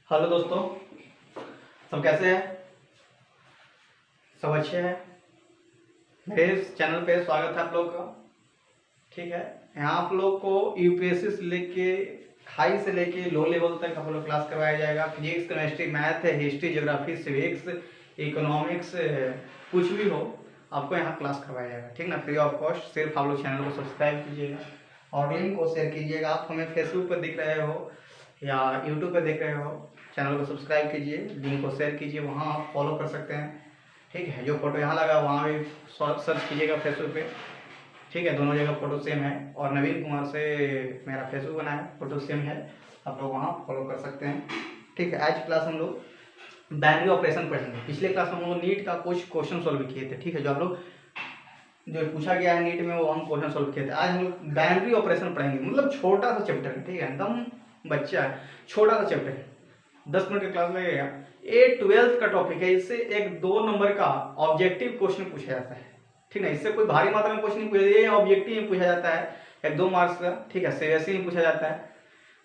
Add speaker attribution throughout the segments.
Speaker 1: Hello दोस्तों, सब कैसे हैं? सब अच्छे हैं? मेरे इस चैनल पे स्वागत है आप लोग का। ठीक है, यहाँ आप लोग को यूपीएससी से लेके हाई से लेके लो लेवल तक आप लोग क्लास करवाया जाएगा। Physics, chemistry, math, history, geography, civics, economics, कुछ भी हो आपको यहाँ क्लास करवाया जाएगा। ठीक ना, फ्री ऑफ कॉस्ट। सिर्फ आप लोग चैनल को सब्सक्राइब कीजिएगा और लिंक को शेयर कीजिएगा। आप हमें फेसबुक पर दिख रहे हो या यूट्यूब पर देख रहे हो, चैनल को सब्सक्राइब कीजिए, लिंक को शेयर कीजिए, वहाँ आप फॉलो कर सकते हैं। ठीक है, जो फोटो यहाँ लगा वहाँ भी सर्च कीजिएगा फेसबुक पे। ठीक है, दोनों जगह फोटो सेम है और नवीन कुमार से मेरा फेसबुक बना है, फोटो सेम है, आप लोग वहाँ फॉलो कर सकते हैं। ठीक है, आज क्लास हम लोग बाइनरी ऑपरेशन पढ़ेंगे। पिछले क्लास में हम लोग नीट का कुछ क्वेश्चन सॉल्व किए थे। ठीक है, जो आप लोग जो पूछा गया है नीट में वो हम क्वेश्चन सॉल्व किए थे। आज हम लोग बाइनरी ऑपरेशन पढ़ेंगे, मतलब छोटा सा चैप्टर है। ठीक है, एकदम बच्चा है, छोटा सा चैप्टर है, 10 मिनट की क्लास लगेगा। ये 12th का टॉपिक है। इससे एक 2 नंबर का ऑब्जेक्टिव क्वेश्चन पूछा जाता है। ठीक है, इससे कोई भारी मात्रा में क्वेश्चन नहीं पूछा, ये ऑब्जेक्टिव में पूछा जाता है, 1-2 मार्क्स का। ठीक है, सीबीएसई में पूछा जाता है,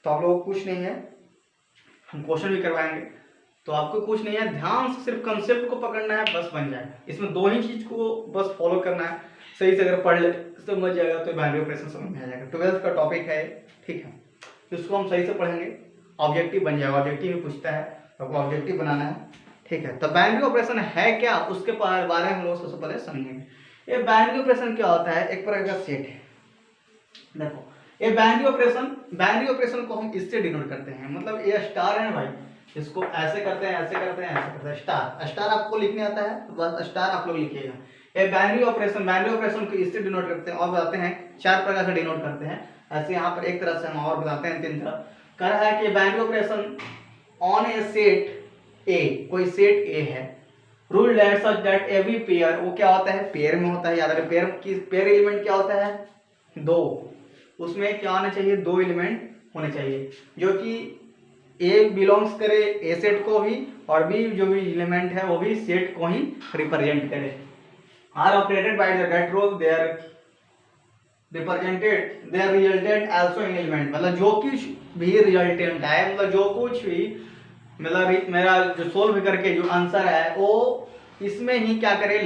Speaker 1: तो आप लोगों को कुछ नहीं है, हम क्वेश्चन भी करवाएंगे, तो आपको कुछ नहीं है, ध्यान से सिर्फ कंसेप्ट को पकड़ना है, बस बन जाएगा। इसमें 2 ही चीज को बस फॉलो करना है, सही से अगर पढ़ ले समझ जाएगा तो बाइनरी ऑपरेशन समझ में आ जाएगा। 12th का टॉपिक है। ठीक है, इसको हम सही से पढ़ेंगे, ऑब्जेक्टिव बन जाएगा। ऑब्जेक्टिव भी पूछता है, आपको ऑब्जेक्टिव बनाना है। ठीक है, तो बाइनरी ऑपरेशन है क्या, उसके बारे में हम लोग सबसे पहले समझेंगे। ये बाइनरी ऑपरेशन क्या होता है? एक प्रकार का सेट है। देखो, ये बाइनरी ऑपरेशन को हम इससे डिनोट करते हैं, मतलब ये स्टार है ना भाई, इसको ऐसे करते हैं, ऐसे करते हैं, ऐसे करते हैं। स्टार आपको लिखने आता है तो बस स्टार आप लोग लिखिएगा। ये बाइनरी ऑपरेशन को इससे डिनोट करते हैं और बताते हैं 4 प्रकार से डिनोट करते हैं। ऐसे यहाँ पर एक तरह से हम और बताते हैं 3 तरह। कह रहा है कि binary operation on A set ए, कोई सेट ए है, rule that such that every pair, वो क्या होता है? पेयर में होता है। याद रखें, पेयर एलिमेंट क्या होता है? 2। उसमें क्या होना चाहिए? 2 एलिमेंट होने चाहिए, जो कि ए बिलोंग्स करे ए सेट को भी और बी जो भी एलिमेंट है वो भी सेट को ही रिप्रेजेंट करे। Are operated by the that rule, they are represented their resultant also in element, मतलब जो कुछ भी रिजल्टेंट है, मतलब जो कुछ भी मतलब मेरा जो सोल्व करके जो आंसर है वो इसमें ही क्या करे?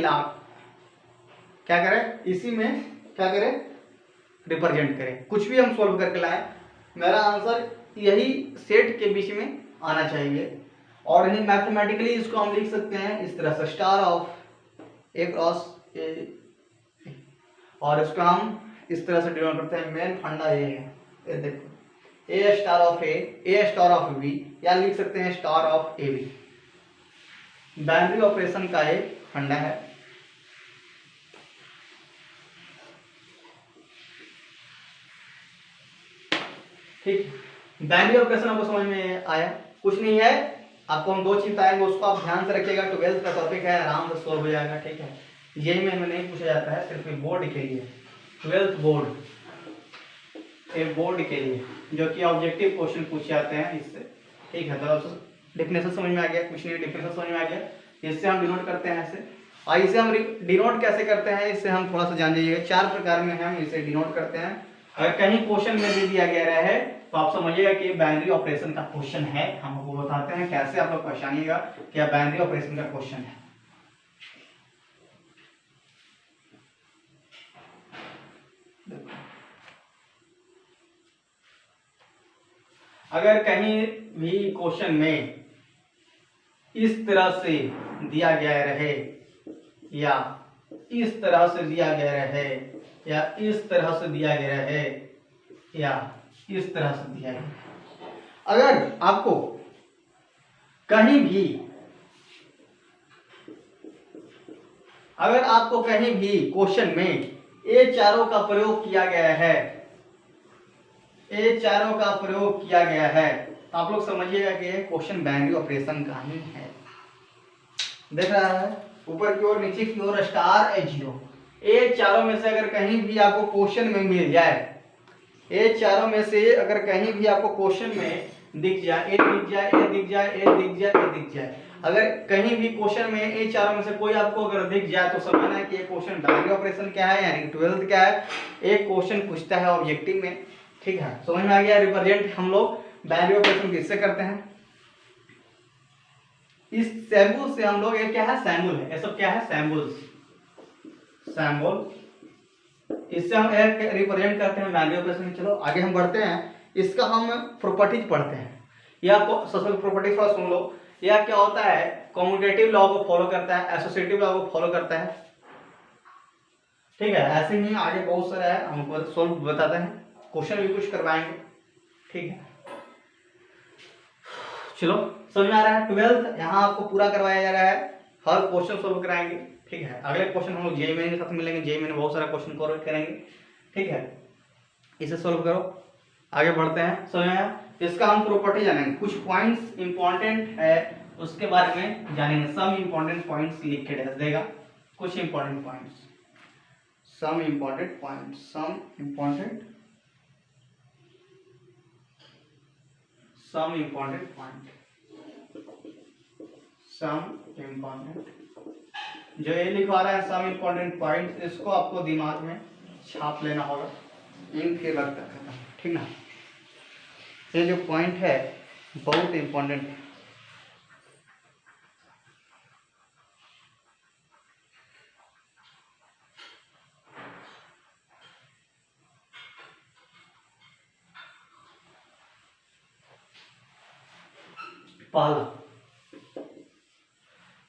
Speaker 1: क्या करे? इसी में क्या करे? रिप्रेजेंट करे। कुछ भी हम सोल्व करके लाए, मेरा आंसर यही सेट के बीच में आना चाहिए। और इन्हें मैथमेटिकली इसको हम लिख सकते हैं इस तरह से, स्टार ऑफ ए क्रॉस ए, और इसको हम इस तरह से डिनोट करते हैं। मेन फंडा ये है, ये देखो, A star of A star of B, या लिख सकते हैं star of A B. Binary operation का एक फंडा है। ठीक, बाइनरी ऑपरेशन आपको समझ में आया? कुछ नहीं है, आपको हम 2 चीज बताएंगे, उसको आप ध्यान से रखिएगा। 12th का टॉपिक है, आराम से सोल्व हो जाएगा। ठीक है, ये में नहीं पूछा जाता है, सिर्फ बोर्ड के लिए, 12th बोर्ड, एक बोर्ड के लिए, जो कि ऑब्जेक्टिव क्वेश्चन पूछे जाते हैं इससे। ठीक है, तो डेफिनेशन समझ में आ गया? कुछ नहीं, डेफिनेशन समझ में आ गया। इससे हम डिनोट करते हैं ऐसे, और इसे हम डिनोट कैसे करते हैं इससे हम थोड़ा सा जान लीजिएगा। 4 प्रकार में हम इसे डिनोट करते हैं। अगर कहीं क्वेश्चन में भी दिया गया रहे तो आप समझिएगा कि बाइनरी ऑपरेशन का क्वेश्चन है। हम आपको बताते हैं कैसे आप लोग पहचानिएगा कि बाइनरी ऑपरेशन का क्वेश्चन है। अगर कहीं भी क्वेश्चन में इस तरह से दिया गया रहे, या इस तरह से दिया गया रहे, या इस तरह से दिया गया रहे, या इस तरह से दिया गया, अगर आपको कहीं भी क्वेश्चन में ये चारों का प्रयोग किया गया है, ये चारों का प्रयोग किया गया है, तो आप लोग समझिएगा कि ये क्वेश्चन बाइनरी ऑपरेशन का ही है। देख रहा है ऊपर की ओर, नीचे की ओर, स्टार ए 0, ये चारों में से अगर कहीं भी आपको क्वेश्चन में मिल जाए, ये चारों में से अगर कहीं भी आपको क्वेश्चन में दिख जाए, ए दिख जाए, ए दिख जाए, ए दिख जाए, ए दिख जाए, अगर कहीं भी क्वेश्चन में ये चारों में से कोई आपको अगर दिख जाए तो समझना है कि ये क्वेश्चन बाइनरी ऑपरेशन क्या है, यानी कि 12th क्या है, एक क्वेश्चन पूछता है ऑब्जेक्टिव में। ठीक है, समझ में आ गया? रिप्रेजेंट हम लोग बाइनरी ऑपरेशन किससे करते हैं? इस सैम्बुल से हम लोग, ये क्या है, सैम्बुल है, ये सब क्या है, सैम्बुल्स, सैम्बुल, इससे हम एक रिप्रेजेंट करते हैं वैल्यू ऑपरेशन। चलो आगे हम बढ़ते हैं, इसका हम प्रॉपर्टीज पढ़ते हैं। या सबसे प्रॉपर्टीज थोड़ा सुन लो। यह क्या होता है, कम्यूटेटिव लॉ को फॉलो करता है, एसोसिएटिव लॉ को फॉलो करता है, ठीक है। ऐसे ही आगे बहुत सारा है, हमको सोल्व बताते हैं, क्वेश्चन भी कुछ करवाएंगे, ठीक है। चलो समझ में आ रहा है। 12th यहाँ आपको पूरा करवाया जा रहा है, हर क्वेश्चन सोल्व कराएंगे, ठीक है। अगले क्वेश्चन हम लोग जेईई मेन के साथ मिलेंगे, जेईई में बहुत सारा क्वेश्चन कवर करेंगे, ठीक है। इसे सोल्व करो, आगे बढ़ते हैं। समझ में आया। इसका हम प्रॉपर्टी जानेंगे, कुछ पॉइंट्स इंपॉर्टेंट है उसके बारे में जानेंगे। सम इंपॉर्टेंट पॉइंट्स लिख के देगा, कुछ important points, some important points, some important point, some important, जो ये लिखवा रहा है सम इंपॉर्टेंट पॉइंट, इसको आपको दिमाग में छाप लेना होगा, इंक के लगता है, ठीक ना। ये जो पॉइंट है बहुत इंपॉर्टेंट है।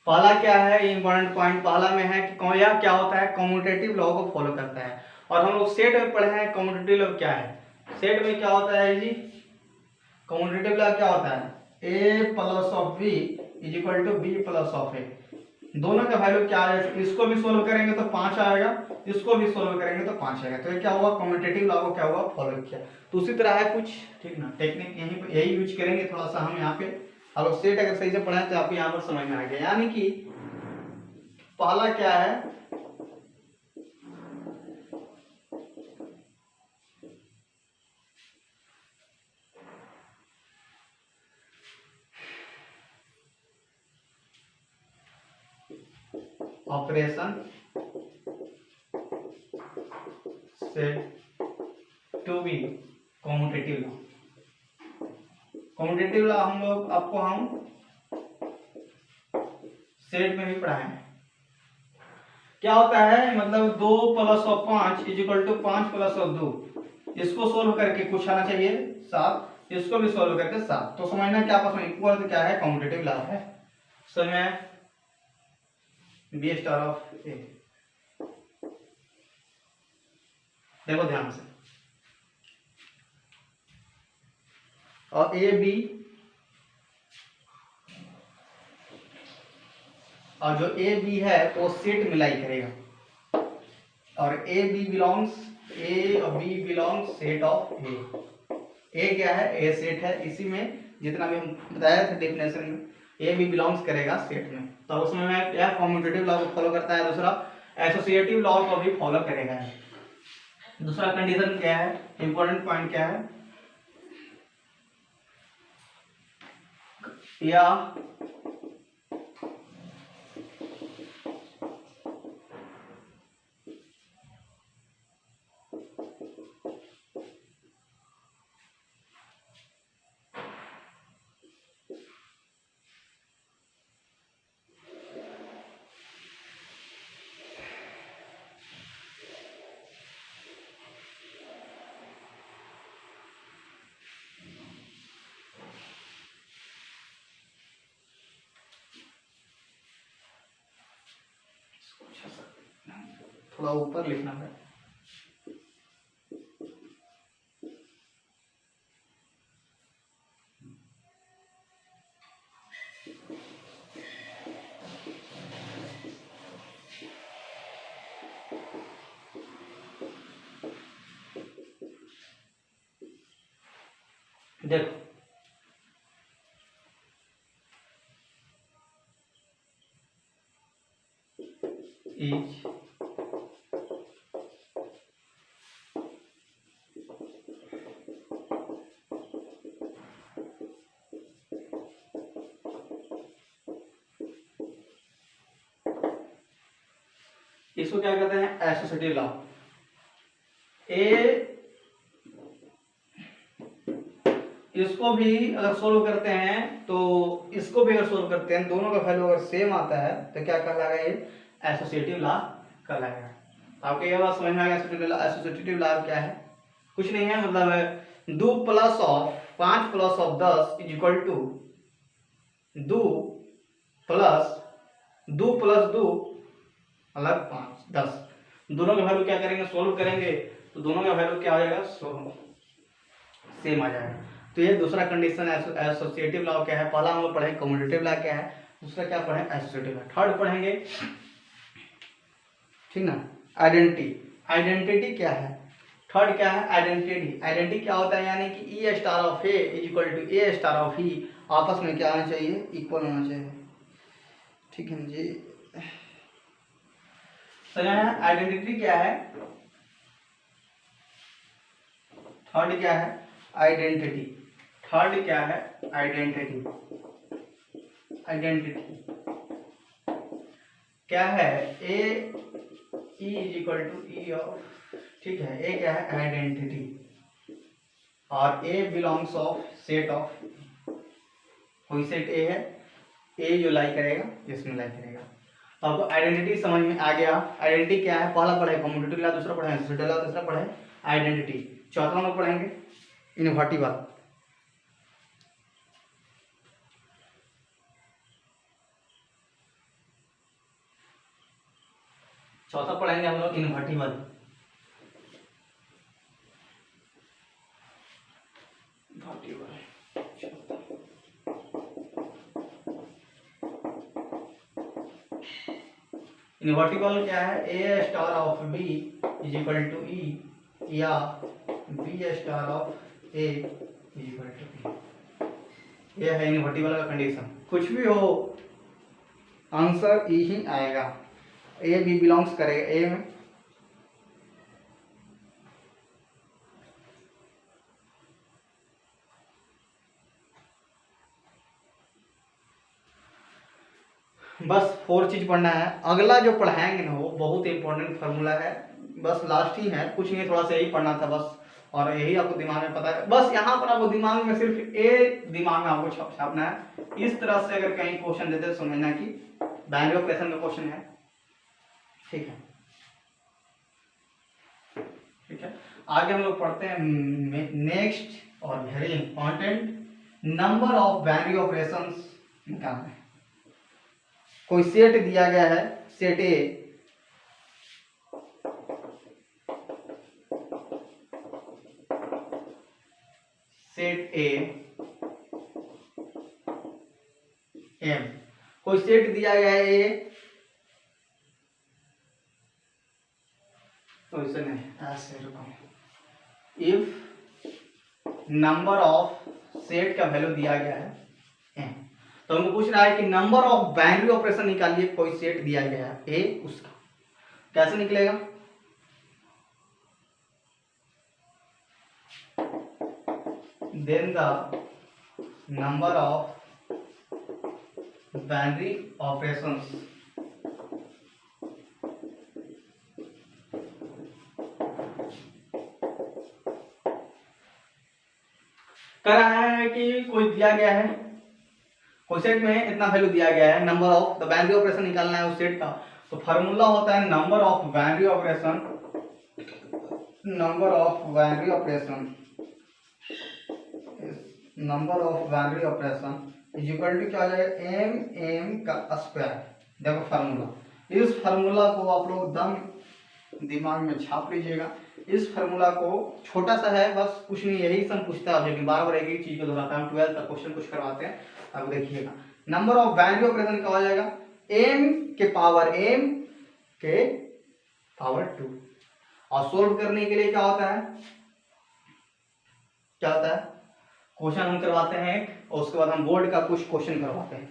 Speaker 1: पहला क्या है इंपॉर्टेंट पॉइंट, पहला में है कि यह क्या होता है, कम्यूटेटिव लॉ को फॉलो करता है। और हम लोग सेट में पढ़े हैं कम्यूटेटिव लॉ क्या है। सेट में क्या होता है जी, कम्यूटेटिव लॉ क्या होता है, a plus of b is equal to b plus of a। दोनों का वैल्यू क्या है, इसको भी सोल्व करेंगे तो 5 आएगा, इसको भी सोल्व करेंगे तो 5 आएगा। तो ये क्या हुआ, कम्यूटेटिव लॉ को क्या हुआ, फॉलो किया। तो उसी तरह है कुछ, ठीक ना, टेक्निक यही यूज करेंगे थोड़ा सा हम यहाँ पे। अब सेट अगर सही से पढ़ा तो आपको यहाँ पर समझ में आ गया। यानी कि पहला क्या है, operation set to be commutative law. Commutative law हम लोग हम सेट में भी पढ़ाए हैं। क्या होता है, मतलब 2 plus 5 is equal to 5 plus 2, इसको सोल्व करके कुछ आना चाहिए 7, इसको भी सोल्व करके 7। तो समझना क्या आपस में इक्वल क्या है, कम्यूटेटिव लॉ है। समझ में, बी स्टार ऑफ ए, देखो ध्यान से, और ए बी, और जो ए बी है वो सेट मिलाई करेगा, और ए बी बिलोंग्स, ए और बी बिलोंग्स सेट ऑफ ए क्या है, ए सेट है। इसी में जितना भी हम बताया था डेफिनेशन में, ए भी बिलोंग्स करेगा सेट में। तो उसमें मैं क्या, कम्यूटेटिव लॉ को फॉलो करता है, दूसरा एसोसिएटिव लॉ को भी फॉलो करेगा। दूसरा कंडीशन क्या है, इंपॉर्टेंट पॉइंट क्या है, या थोड़ा ऊपर लिखना है, देखो इज इसको क्या कहते हैं, एसोसिएटिव लॉ। ए इसको भी अगर सोल्व करते हैं तो इसको भी अगर सोल्व करते हैं, दोनों का वैल्यू अगर सेम आता है तो क्या कहलाएगा, ये एसोसिएटिव लॉ कहलाएगा। आपको ये बात समझ में आ गया एसोसिएटिव लॉ क्या है? कुछ नहीं है, मतलब 2 plus of 5 plus of 10 is equal to 2 plus 2 plus 2 अलग 5 10। दोनों का वैल्यू क्या करेंगे, सोल्व करेंगे तो दोनों का वैल्यू क्या आ जाएगा, सेम आ जाएगा। तो ये दूसरा कंडीशन एसोसिएटिव लॉ क्या है? पहला हम लोग पढ़े कम्यूटेटिव लॉ क्या है, दूसरा क्या पढ़े एसोसिएटिव लॉ। थर्ड पढ़ेंगे, ठीक ना, आइडेंटिटी क्या है? थर्ड क्या है, आइडेंटिटी क्या होता है, यानी कि E star of A is equal to A star of E आपस में क्या आना चाहिए, इक्वल होना चाहिए। ठीक है जी, समझ आया? आइडेंटिटी क्या है? थर्ड क्या है, आइडेंटिटी। थर्ड क्या है, आइडेंटिटी। क्या है, A E is equal to E of, ठीक है, ए क्या है, आइडेंटिटी, और A belongs of set of, कोई सेट ए है, ए जो लाई करेगा इसमें लाई करेगा। तो आपको आइडेंटिटी समझ में आ गया। आइडेंटिटी क्या है? पहला पढ़े कम्यूटेटिव लॉ, दूसरा पढ़े एसोसिएटिव लॉ, तीसरा पढ़े आइडेंटिटी, चौथा हम पढ़ेंगे इनवर्टिबल। चौथा पढ़ेंगे हम लोग इनवर्टिबल। इनवर्टिबल क्या है, A star of B is equal to E या B star of A is equal to B. यह है इनवर्टिबल का कंडीशन। कुछ भी हो आंसर ई ही आएगा, ए बी बिलोंग्स करेगा ए में। बस 4 चीज पढ़ना है। अगला जो पढ़ाएंगे ना वो बहुत इंपॉर्टेंट फार्मूला है, बस लास्ट ही है, कुछ नहीं, थोड़ा सा यही पढ़ना था बस, और यही आपको दिमाग में पता है। बस यहाँ पर आपको दिमाग में सिर्फ ए दिमाग में आपको छापना है। इस तरह से अगर कहीं क्वेश्चन देते समझना कि बाइनरी ऑपरेशन का क्वेश्चन है, ठीक है। ठीक है, आगे हम लोग पढ़ते हैं नेक्स्ट और very important number of binary operations निकालना है। कोई सेट दिया गया है, set A, set A M, कोई सेट दिया गया है ए, तो इसे नहीं ऐसे रुको, इफ नंबर ऑफ सेट का वैल्यू दिया गया है एम, तो हमको पूछ रहा है कि नंबर ऑफ बाइनरी ऑपरेशन निकालिए, कोई सेट दिया गया है ए, उसका कैसे निकलेगा, then the number of binary operations कर रहा है कि कोई दिया गया है, कोई सेट में इतना वैल्यू दिया गया है, number of the binary operation निकालना है उस सेट का। तो फार्मूला होता है number of binary operation, number of binary operation, number of binary operation is equal to क्या हो जाएगा, एम एम का स्क्वायर। देखो फार्मूला, इस फार्मूला को आप लोग दम दिमाग में छाप लीजिएगा। इस फार्मूला को छोटा सा है, बस कुछ नहीं, यही सब पूछता है, लेकिन बार बार एक ही चीज को दोहराता है। 12th का क्वेश्चन कुछ करवाते हैं, अब देखिएगा। नंबर ऑफ बाइनरी ऑपरेशन क्या हो जाएगा, एम के पावर एम के पावर 2। और सोल्व करने के लिए क्या होता है, क्या होता है, क्वेश्चन हम करवाते हैं और उसके बाद हम बोर्ड का कुछ क्वेश्चन करवाते हैं।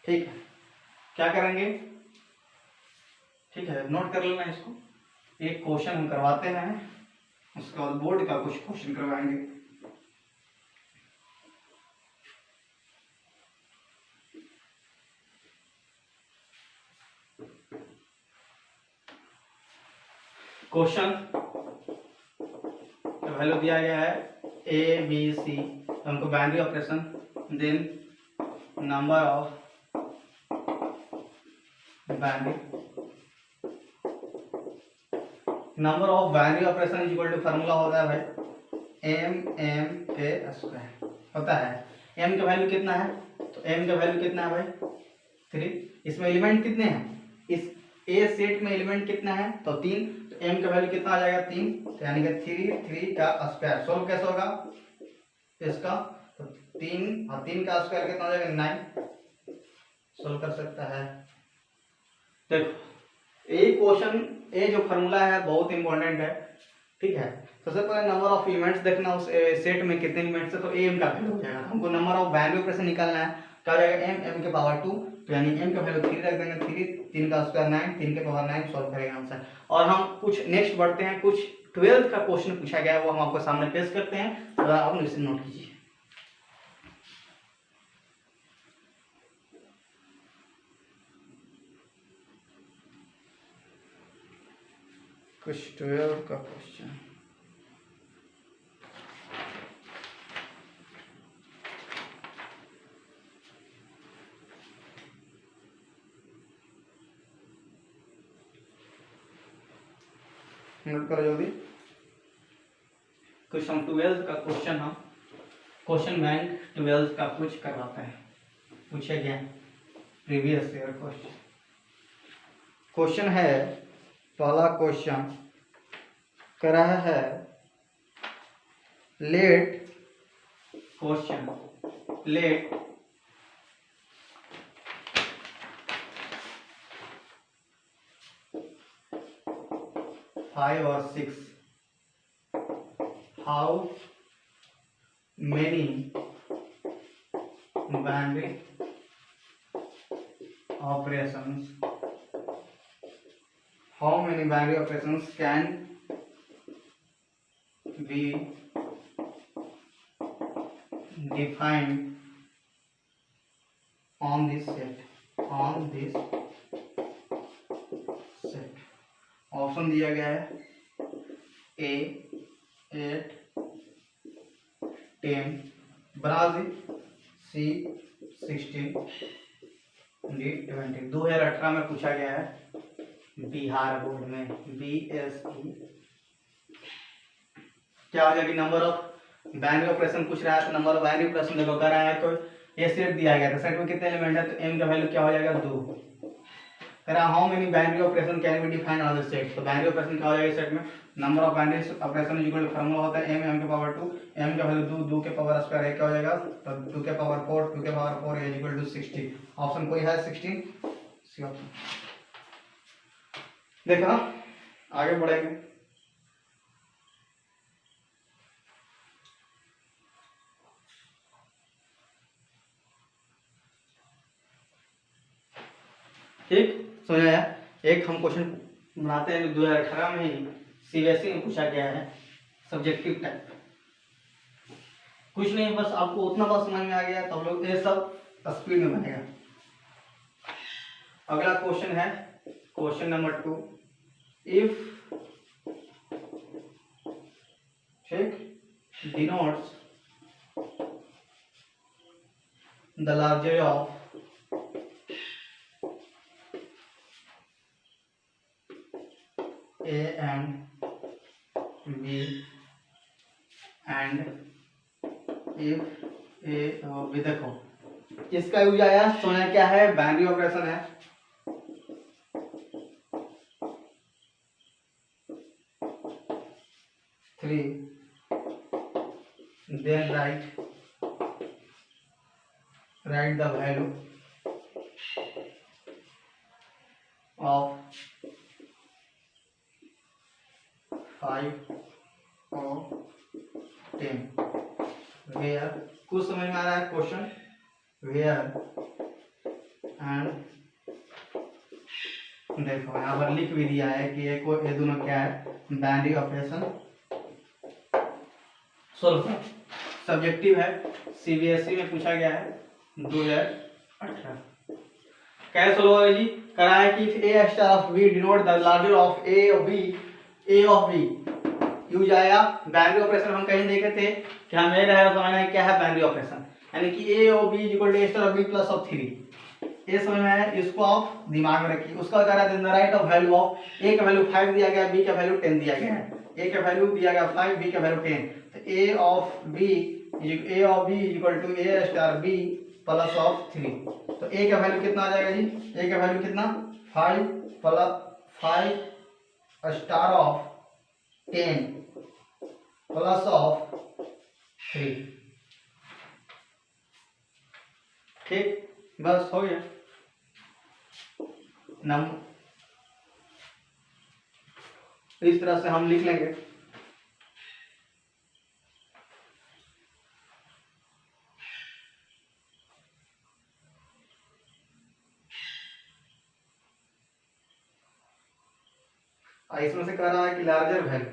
Speaker 1: ठीक है, क्या करेंगे, ठीक है, नोट कर लेना इसको। एक क्वेश्चन हम करवाते हैं, उसके बाद बोर्ड का कुछ क्वेश्चन करवाएंगे। क्वेश्चन वैल्यू दिया गया है ए बी सी हमको binary operation, then number of binary operation is equal to, formula होता है भाई एम के स्क्वायर होता है। एम का वैल्यू कितना है, तो एम का वैल्यू कितना है भाई 3। इसमें एलिमेंट कितने हैं, इस ए सेट में एलिमेंट कितना है, तो 3। तो एम का वैल्यू कितना आ जाएगा 3, तो यानी कि 3 का स्क्वायर। सोल्व कैसे होगा इसका, तो 3 और 3 का स्क्वायर कितना हो जाएगा 9। सोल्व कर सकता है। देखो ये क्वेश्चन, ये जो फार्मूला है बहुत इंपॉर्टेंट है, ठीक है। सबसे पहले नंबर ऑफ एलिमेंट्स देखना उस सेट में कितने एलिमेंट्स है, तो एम का वैल्यू हो जाएगा। हमको नंबर ऑफ बाइनरी ऑपरेशन निकालना है, क्या हो जाएगा एम के पावर 2, तो यानी एम का वैल्यू 3 रख देंगे, 3 का स्क्वायर 9, 3 के पावर 9 सॉल्व करेंगे आंसर। और हम कुछ नेक्स्ट बढ़ते हैं, कुछ 12th का क्वेश्चन पूछा गया है वो हम आपको सामने पेश करते हैं, तो आप इसे नोट कीजिए। कुछ 12 का क्वेश्चन, नोट करो जल्दी। कुछ हम 12th का क्वेश्चन, हम क्वेश्चन बैंक 12th का कुछ करवाते हैं, पूछे गया प्रीवियस ईयर क्वेश्चन। क्वेश्चन है, पहला क्वेश्चन कर रहा है लेट लेट 5 और 6 how many binary operations can be defined on this set, option दिया गया है A 8, 10, ब्राजील, C 16, D 20। 2018 में पूछा गया है बिहार बोर्ड में, BSE। क्या हो जाएगी, नंबर ऑफ बाइनरी ऑपरेशन पूछ रहा है, तो नंबर ऑफ बाइनरी ऑपरेशन देखो कर रहा है, तो ये सेट दिया गया था, सेट में कितने एलिमेंट है, तो m का वैल्यू क्या हो जाएगा 2। कह रहा how many binary operation can be defined on the set, तो बाइनरी ऑपरेशन क्या हो जाएगा सेट में, number of binary operation is equal to, formula होता है m के पावर 2, m का वैल्यू 2 के पावर स्क्वायर क्या हो जाएगा, तो 2 के पावर 4, 2 के power 4 is equal to 60। Option कोई है 16, सी ऑप्शन। देखा आगे बढ़ेंगे। ठीक समझाया। एक हम क्वेश्चन बनाते हैं 2018 में ही CBSE में पूछा गया है, सब्जेक्टिव टाइप। कुछ नहीं, बस आपको उतना बस समझ में आ गया तो हम लोग ये सब स्पीड में बनेगा। अगला क्वेश्चन है क्वेश्चन नंबर 2, इफ ठीक denotes the larger of A and B and if A और B, देखो इसका यूज आया, सोना क्या है, बाइनरी ऑपरेशन है। Three then write the value of 5 और 10 वेयर, कुछ समझ में आ रहा है क्वेश्चन, वेयर एंड देखो यहाँ पर लिख भी दिया है कि ये दोनों क्या है, बाइनरी ऑपरेशन। सोल्व सब्जेक्टिव है, CBSE में पूछा गया है 2018। कैसे सोल्व होगा जी, करा है कि A star of B denote the larger of A of B use आया। बाइनरी ऑपरेशन हम कहीं देखे थे कि हमें रहेगा समझना है क्या है बाइनरी ऑपरेशन, यानी कि ए और B equal to A star B plus of 3। ये समझ में है, इसको आप दिमाग में रखिए। उसका कह रहा है the right of value of A का वैल्यू 5 दिया गया, बी का वैल्यू 10 दिया गया है। ए का वैल्यू दिया गया 5, बी का वैल्यू 10। तो A of B equal to A star B plus of 3। तो ए का वैल्यू कितना आ जाएगा जी? ए का वैल्यू कितना? 5 plus 5 star of 10 plus of 3। ठीक, बस हो गया। इस तरह से हम लिख लेंगे। इसमें से कह रहा है कि लार्जर वैल्यू,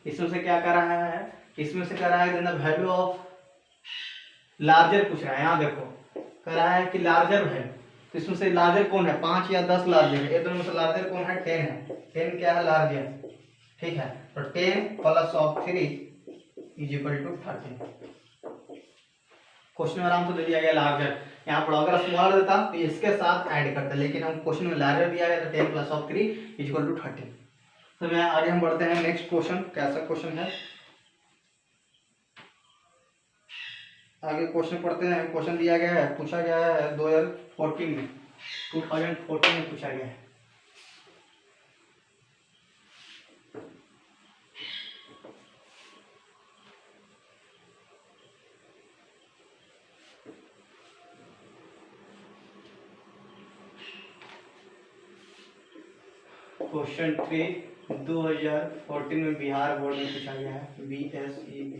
Speaker 1: इसमें से क्या कर रहा है? इसमें से कह रहा है द वैल्यू ऑफ लार्जर पूछ रहा है। यहाँ देखो कह रहा है कि लार्जर वैल्यू, तो इसमें से लार्जर कौन है? 5 या 10 लार्जर है। ये दोनों में से लार्जर कौन है? 10 है। 10 क्या है? लार्जर। ठीक है, तो 10 plus of 3 is equal to 13। Question में आराम से दे दिया गया लार्जर। यहाँ पर अगर स्मॉलर देता तो इसके साथ ऐड करते, लेकिन हम क्वेश्चन में लार्जर दिया गया तो 10 plus of 3 is equal to 13। तो मैं आगे हम बढ़ते हैं नेक्स्ट क्वेश्चन। कैसा क्वेश्चन है? आगे क्वेश्चन पढ़ते हैं। क्वेश्चन दिया गया है, पूछा गया है 2014 में पूछा गया है। क्वेश्चन 3 2014 में बिहार बोर्ड में पूछा गया है। BSEB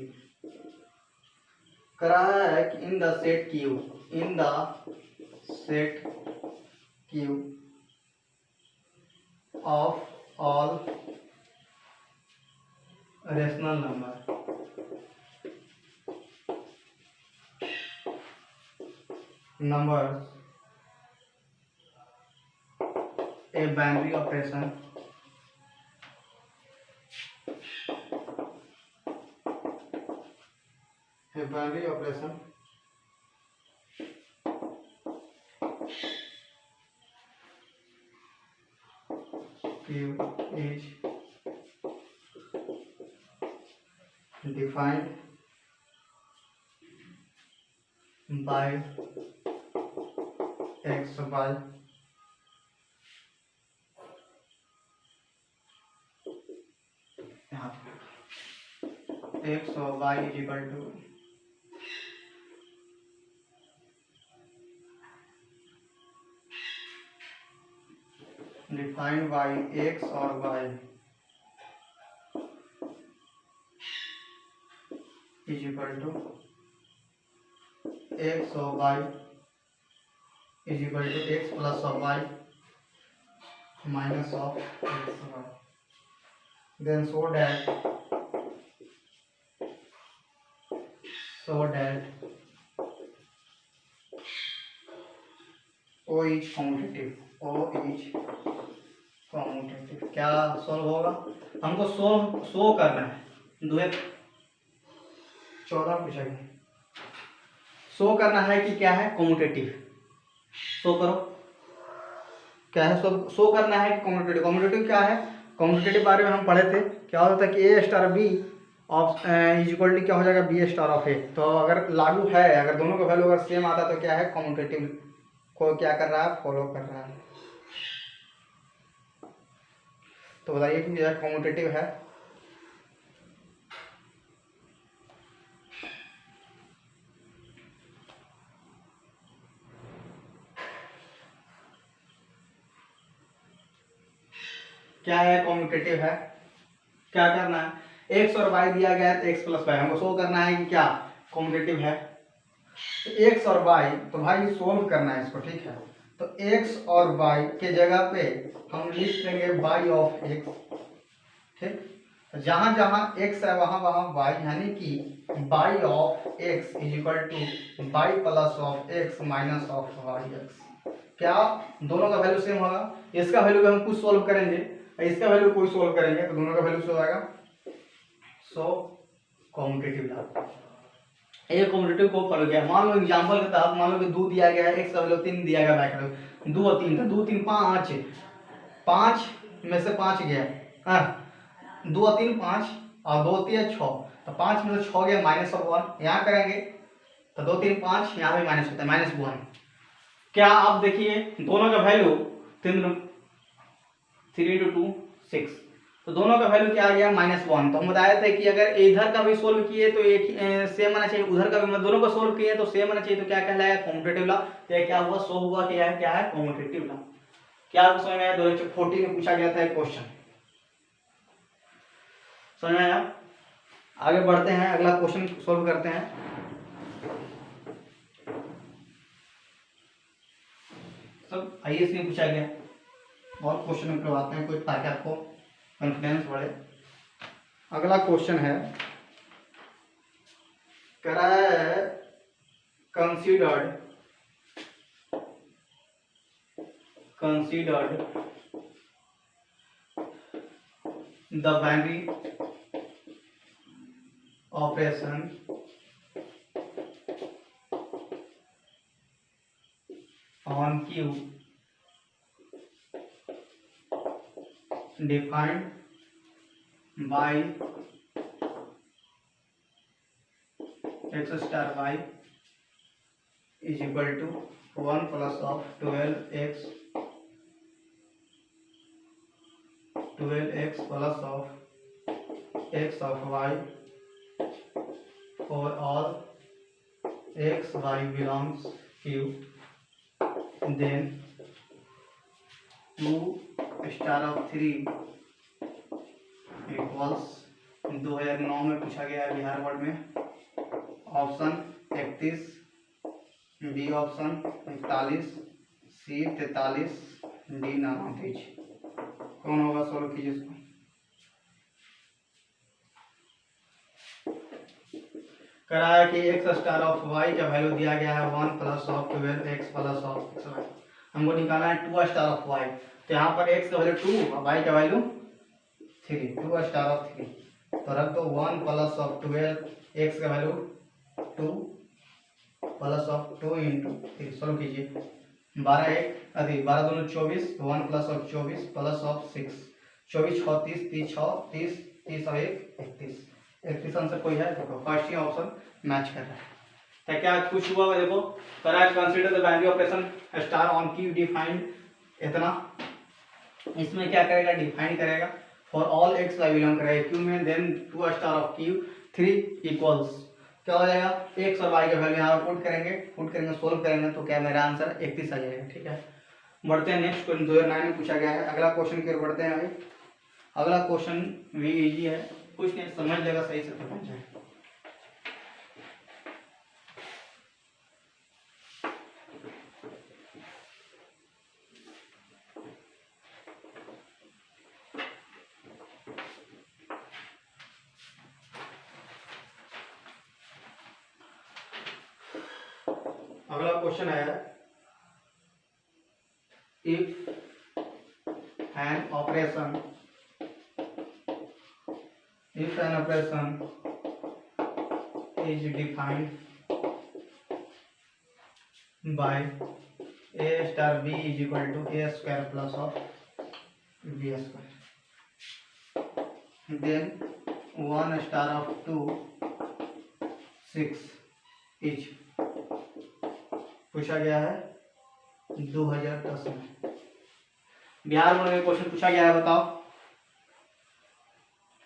Speaker 1: करा है कि in the set Q of all rational numbers a binary operation Q is defined by x y x और y is equal to defined by x और y is equal to x और y is equal to x plus of y minus of x y। Then so that O is commutative। क्या solve होगा? हमको show करना है। 2014 पूछा गया, show करना है कि क्या है कम्यूटेटिव। शो करो क्या है? शो करना है कि कम्यूटेटिव क्या है? कम्यूटेटिव बारे में हम पढ़े थे। क्या होता है कि A star B of is equal to क्या हो जाएगा? B star of A. तो अगर लागू है, अगर दोनों का वैल्यू अगर सेम आता तो क्या है? कम्यूटेटिव को क्या कर रहा है? फॉलो कर रहा है। तो बताइए कि यह कम्यूटेटिव है। क्या है? कम्यूटेटिव है। क्या करना है? x और y दिया गया है तो x प्लस वाई हमको शो करना है कि क्या कम्यूटेटिव है। तो x और y, तो भाई सोल्व करना है इसको। ठीक है, तो x और y के जगह पे हम लिख देंगे y ऑफ x। ठीक, जहां जहां x है वहां वहां y, यानी कि y of x is equal to y plus of x minus of y x। क्या दोनों का वैल्यू सेम होगा? इसका वैल्यू हम कुछ सोल्व करेंगे, इसका वैल्यू कोई सोल्व करेंगे, तो दोनों का वैल्यू से आएगा। सो कॉम्पिटिटिव लॉ, ये कॉम्पिटिटिव को फॉलो किया। मान लो एग्जांपल के तहत मान लो कि 2 दिया गया है, x का वैल्यू 3 दिया गया है, 2 और 3 था, 2 3 5, 5 में से 5 गया, 2 और 3 5 और 2 3 6, तो 5 में से 6 गया -1, यहाँ करेंगे तो 2 3 5, यहाँ पे माइनस होता है -1। क्या आप देखिए दोनों का वैल्यू 3 × 2 6, तो दोनों का वैल्यू क्या आ गया -1। तो हम बताए थे कि अगर इधर का भी सोल्व किए तो एक सेम आना चाहिए, उधर का भी, दोनों को सोल्व किए तो सेम आना चाहिए, तो क्या कहलाएगा कॉम्पिटिटिव लॉ। तो क्या हुआ, शो हुआ कि यह क्या है कॉम्पिटिटिव लॉ। क्या आपको समझ में आया? 2014 में पूछा गया था एक क्वेश्चन, समझ में आया? आगे बढ़ते हैं, अगला क्वेश्चन सोल्व करते हैं। सब आईएएस में पूछा गया, और क्वेश्चन करवाते हैं कुछ ताकि आपको कॉन्फिडेंस बढ़े। अगला क्वेश्चन है, कह रहा है considered the binary operation on Q defined by x star y is equal to 1 plus of 12x plus of x of y for all x y belongs Q, then 2 star of 3 equals 2009 में पूछा गया है Bihar board में। Option 31, B option 41, C 43, D 39। कौन होगा? Solve कीजिए इसको। करा है कि एक्स स्टार ऑफ वाई का वैल्यू दिया गया है 1 plus of 12x plus of x Y. हमको निकालना है 2 स्टार ऑफ वाई, तो यहाँ पर x का वैल्यू 2 और y का वैल्यू 3, 2 स्टार ऑफ 3, तो रख दो 1 प्लस ऑफ 12x का value 2 plus of 2 into 3। Solve कीजिए। 12 1 अरे 12 दूनी 24, 1 प्लस ऑफ 24 प्लस ऑफ 6, 24 6 30, 30 6 30, 30 और 1 31। 31 आंसर कोई है? देखो फर्स्ट ही ऑप्शन मैच कर रहा है। तो क्या कुछ हुआ? देखो करा consider the binary operation star on Q defined, इतना इसमें क्या करेगा? डिफाइन करेगा for all X Y belong करेगा क्यू में, then 2 star of Q 3 equals क्या हो जाएगा? एक्स और वाई का वैल्यू यहाँ पुट करेंगे सोल्व करेंगे, तो क्या मेरा आंसर 31 आ जाएगा। ठीक है, बढ़ते हैं नेक्स्ट क्वेश्चन। 2009 में पूछा गया है। अगला क्वेश्चन की ओर बढ़ते हैं। अभी अगला क्वेश्चन भी इजी है, कुछ नहीं समझ लेगा सही से तो बन जाए। अगला क्वेश्चन है, if an operation is defined by a star b is equal to a square plus of b square, then 1 star of 2 6 each पूछा गया है 2010 में। बिहार बोर्ड में क्वेश्चन पूछा गया है, बताओ।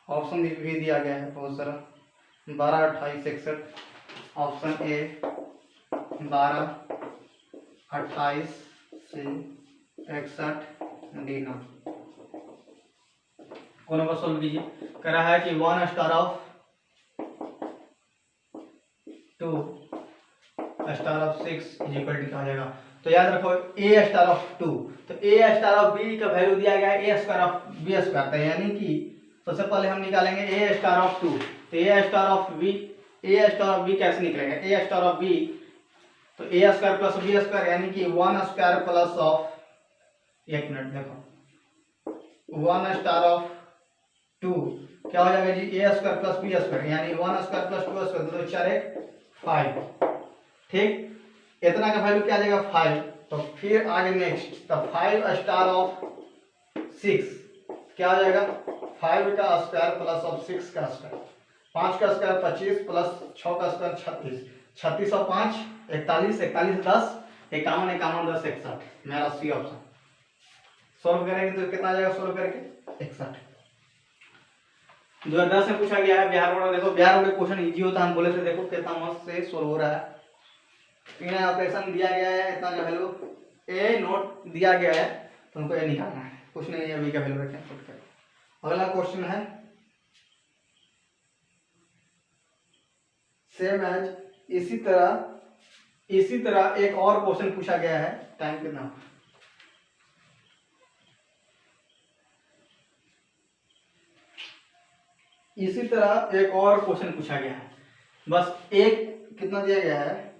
Speaker 1: ऑप्शन भी दिया गया है बहुत सारा, 12 28 61। ऑप्शन ए 12 28 से 61, डी 9। कौन होगा? सोल्व कीजिए। कह रहा है कि 1 star of 2 star of 6 is equal to क्या हो जाएगा? तो याद रखो ए स्टार ऑफ 2, तो ए स्टार ऑफ बी का वैल्यू दिया गया है ए स्क्वायर ऑफ बी स्क्वायर, तो यानी कि सबसे पहले हम निकालेंगे ए स्टार ऑफ 2, तो ए स्टार ऑफ बी कैसे निकलेगा? ए स्टार ऑफ बी तो ए स्क्वायर प्लस बी स्क्वायर यानी कि 1 स्क्वायर प्लस ऑफ, एक मिनट देखो, 1 स्टार ऑफ 2 क्या हो जाएगा जी, ए स्क्वायर प्लस बी स्क्वायर यानी 1 स्क्वायर प्लस 2 स्क्वायर, तो 4 1 5। ठीक, इतना का वैल्यू क्या आ जाएगा 5। तो फिर आगे नेक्स्ट, तो 5 स्टार ऑफ 6 क्या हो जाएगा, 5 का स्क्वायर प्लस ऑफ 6 का स्क्वायर, 5 का स्क्वायर 25 प्लस 6 का स्क्वायर 36, 36 और 5 41, 41 10 51, 51 10 61, मेरा सी ऑप्शन। सॉल्व करेंगे तो कितना आ जाएगा, सोल्व करके 61। 2010 में पूछा गया है बिहार बोर्ड। देखो बिहार बोर्ड क्वेश्चन इजी होता है, हम बोले थे, देखो कितना मस्त से सोल्व हो रहा है। तीन ऑपरेशन दिया गया है, इतना का वैल्यू ए नोट दिया गया है, तो हमको ये निकालना है, कुछ नहीं है, बी का वैल्यू रखें पुट कर। अगला क्वेश्चन है सेम एज, इसी तरह एक और क्वेश्चन पूछा गया है। टाइम कितना, इसी तरह एक और क्वेश्चन पूछा गया है, बस एक कितना दिया गया है,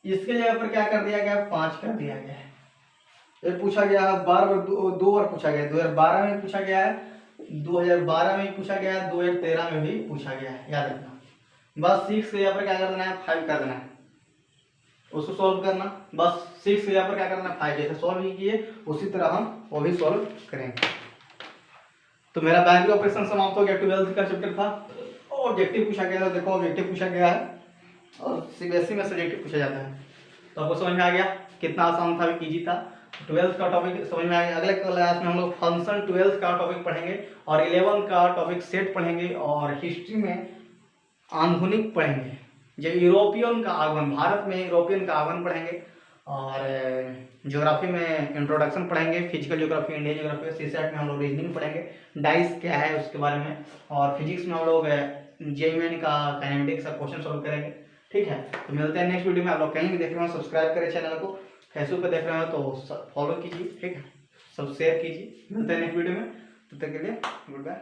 Speaker 1: इसके जगह पर क्या कर दिया गया, 5 कर दिया गया है। ये पूछा गया है बार बार, दो बार पूछा गया है, 2012 में पूछा गया है, 2012 में भी पूछा गया है, 2013 में भी पूछा गया है, याद रखना। बस 6 के जगह पर क्या कर देना है, 5 कर देना है, उसको सॉल्व करना। बस 6 के जगह पर क्या करना है, 5, जैसे सॉल्व ही किए उसी तरह हम वो भी सॉल्व करेंगे। तो मेरा बाइनरी ऑपरेशन समाप्त हो गया। 12th का चैप्टर था, ऑब्जेक्टिव पूछा गया था, देखो ऑब्जेक्टिव पूछा गया है और सीबीएसई में सब्जेक्टिव पूछा जाता है, तो आपको समझ में आ गया कितना आसान था, इजी था। 12th का टॉपिक समझ में आ गया। अगले क्लास में हम लोग फंक्शन 12th का टॉपिक पढ़ेंगे और 11th का टॉपिक सेट पढ़ेंगे और हिस्ट्री में आधुनिक पढ़ेंगे, जो यूरोपियन का आगमन, भारत में यूरोपियन का आगमन पढ़ेंगे और ज्योग्राफी में इंट्रोडक्शन पढ़ेंगे, physical geography, Indian geography, CSAT में हम लोग रीजनिंग पढ़ेंगे, डाइस क्या है उसके बारे में, और फिजिक्स में हम लोग जेईएमएन का काइनेमेटिक्स का क्वेश्चन सॉल्व करेंगे। ठीक है, तो मिलते हैं नेक्स्ट वीडियो में। आप लोग कहीं भी देख रहे हो सब्सक्राइब करें चैनल को, फेसबुक पे देख रहे हो तो फॉलो कीजिए, ठीक है, सब शेयर कीजिए। मिलते हैं नेक्स्ट वीडियो में, तब तक के लिए गुड बाय।